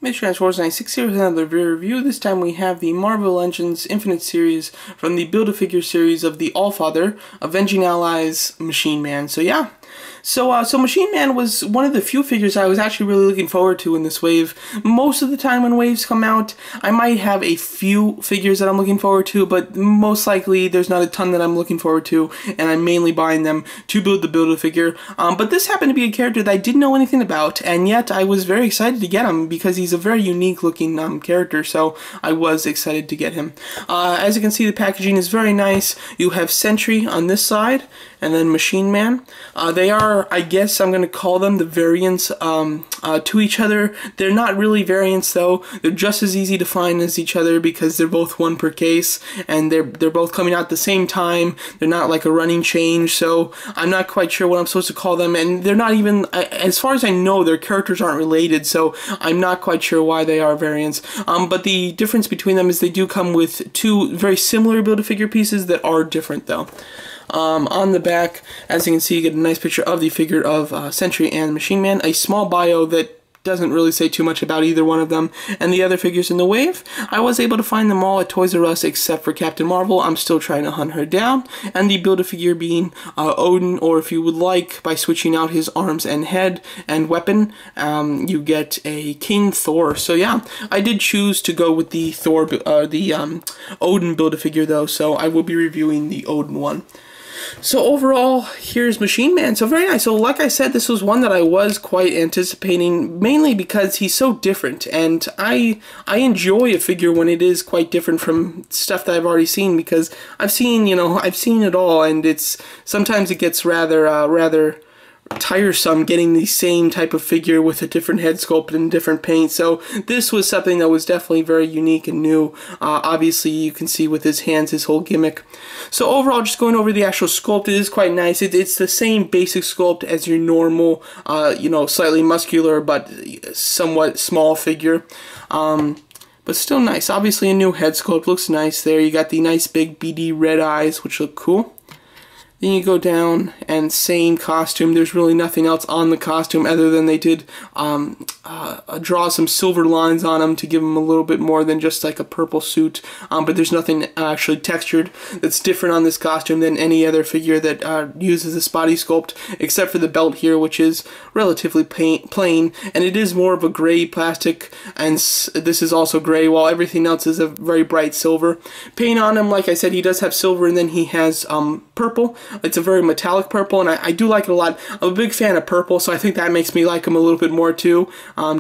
Mr. Transformers 96 here with another review. This time we have the Marvel Legends Infinite series from the Build-A-Figure series of the Allfather, Avenging Allies Machine Man. So yeah. So Machine Man was one of the few figures I was actually really looking forward to in this wave. Most of the time when waves come out, I might have a few figures that I'm looking forward to, but most likely there's not a ton that I'm looking forward to, and I'm mainly buying them to build the Build-A-Figure. But this happened to be a character that I didn't know anything about, and yet I was very excited to get him because he's a very unique looking character, so I was excited to get him. As you can see, the packaging is very nice. You have Sentry on this side, and then Machine Man. They are, I guess I'm going to call them the variants to each other. They're not really variants though. They're just as easy to find as each other because they're both one per case, and they're both coming out at the same time. They're not like a running change, so I'm not quite sure what I'm supposed to call them, and they're not even, as far as I know, their characters aren't related, so I'm not quite sure why they are variants. But the difference between them is they do come with two very similar Build-A-Figure pieces that are different though. On the back, as you can see, you get a nice picture of the figure of Sentry and Machine Man, a small bio that doesn't really say too much about either one of them, and the other figures in the wave. I was able to find them all at Toys R Us except for Captain Marvel. I'm still trying to hunt her down, and the Build-A-Figure being Odin, or if you would like, by switching out his arms and head and weapon, you get a King Thor. So yeah, I did choose to go with the Odin Build-A-Figure though, so I will be reviewing the Odin one. So overall, here's Machine Man. So very nice. So like I said, this was one that I was quite anticipating, mainly because he's so different, and I enjoy a figure when it is quite different from stuff that I've already seen, because I've seen it all, and sometimes it gets rather tiresome getting the same type of figure with a different head sculpt and different paint. So this was something that was definitely very unique and new. Obviously you can see with his hands, his whole gimmick. So overall, just going over the actual sculpt, it is quite nice. It's the same basic sculpt as your normal, slightly muscular but somewhat small figure. But still nice. Obviously a new head sculpt, looks nice there. You got the nice big beady red eyes, which look cool. Then you go down, and same costume. There's really nothing else on the costume other than they did draw some silver lines on him to give him a little bit more than just like a purple suit. But there's nothing actually textured that's different on this costume than any other figure that uses this body sculpt, except for the belt here, which is relatively plain, and it is more of a gray plastic, and this is also gray, while everything else is a very bright silver. Paint on him, like I said, he does have silver, and then he has purple. It's a very metallic purple, and I do like it a lot. I'm a big fan of purple, so I think that makes me like him a little bit more too,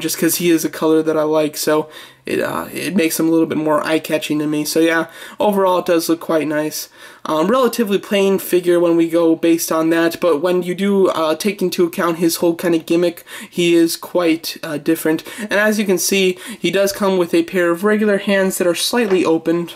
just because he is a color that I like, so it makes him a little bit more eye-catching to me. So yeah, overall it does look quite nice. Relatively plain figure when we go based on that, but when you do take into account his whole kind of gimmick, he is quite different. And as you can see, he does come with a pair of regular hands that are slightly opened.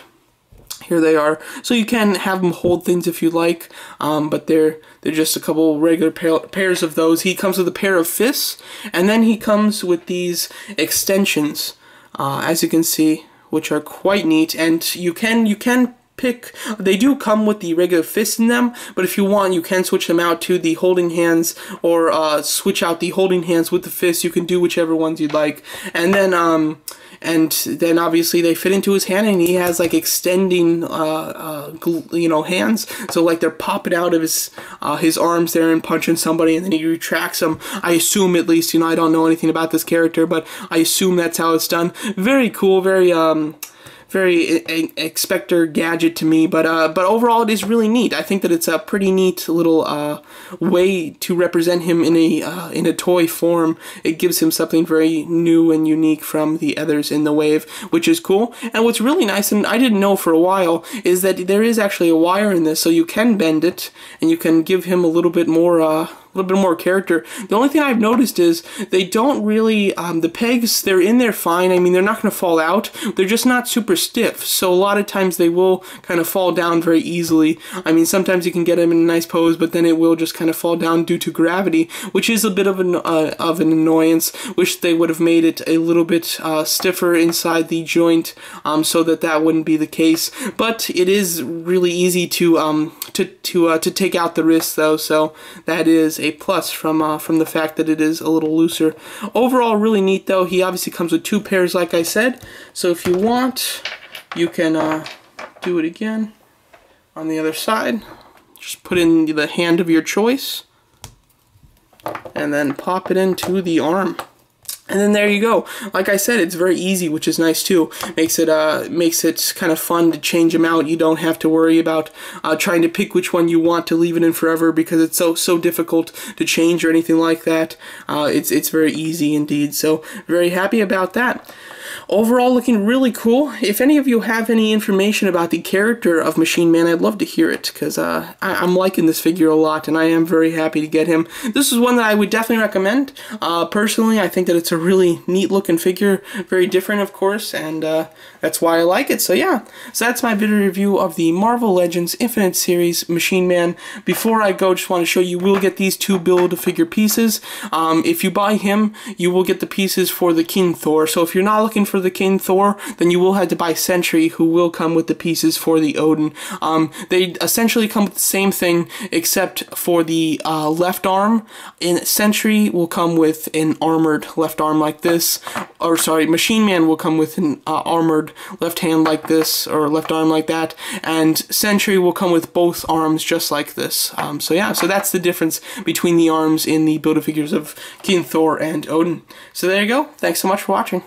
Here they are. So you can have them hold things if you like, but they're just a couple regular pairs of those. He comes with a pair of fists, and then he comes with these extensions, as you can see, which are quite neat. And you can pick. They do come with the regular fists in them, but if you want, you can switch them out to the holding hands, or switch out the holding hands with the fists. You can do whichever ones you'd like, and then obviously they fit into his hand, and he has like extending hands, so like they're popping out of his arms there and punching somebody, and then he retracts them. I assume, at least, I don't know anything about this character, but I assume that's how it's done. Very cool, very Expector gadget to me, but overall it is really neat. I think that it's a pretty neat little way to represent him in a toy form. It gives him something very new and unique from the others in the wave, which is cool. And what's really nice, and I didn't know for a while, is that there is actually a wire in this, so you can bend it and you can give him a little bit more character. The only thing I've noticed is they don't really, the pegs, they're in there fine. I mean, they're not going to fall out. They're just not super stiff. So a lot of times they will kind of fall down very easily. I mean, sometimes you can get them in a nice pose, but then it will just kind of fall down due to gravity, which is a bit of an annoyance. Wish they would have made it a little bit stiffer inside the joint, so that wouldn't be the case. But it is really easy to take out the wrist though, so that is A+, from the fact that it is a little looser. Overall, really neat though. He obviously comes with 2 pairs, like I said. So if you want, you can do it again on the other side. Just put in the hand of your choice, and then pop it into the arm. And then there you go. Like I said, it's very easy, which is nice too. Makes it kind of fun to change them out. You don't have to worry about trying to pick which one you want to leave it in forever, because it's so difficult to change or anything like that. It's very easy indeed. So very happy about that. Overall, looking really cool. If any of you have any information about the character of Machine Man, I'd love to hear it, because I'm liking this figure a lot, and I am very happy to get him. This is one that I would definitely recommend. Personally, I think that it's a really neat looking figure, very different, of course, and that's why I like it. So yeah, so that's my video review of the Marvel Legends Infinite Series Machine Man. Before I go, just want to show you will get these 2 Build-A-Figure pieces. If you buy him, you will get the pieces for the King Thor. So if you're not looking for the King Thor, then you will have to buy Sentry, who will come with the pieces for the Odin. They essentially come with the same thing, except for the left arm. In Sentry will come with an armored left arm like this, or sorry, Machine Man will come with an armored left hand like this, or left arm like that, and Sentry will come with both arms just like this. So yeah, so that's the difference between the arms in the Build-A-Figures of King Thor and Odin. So there you go. Thanks so much for watching.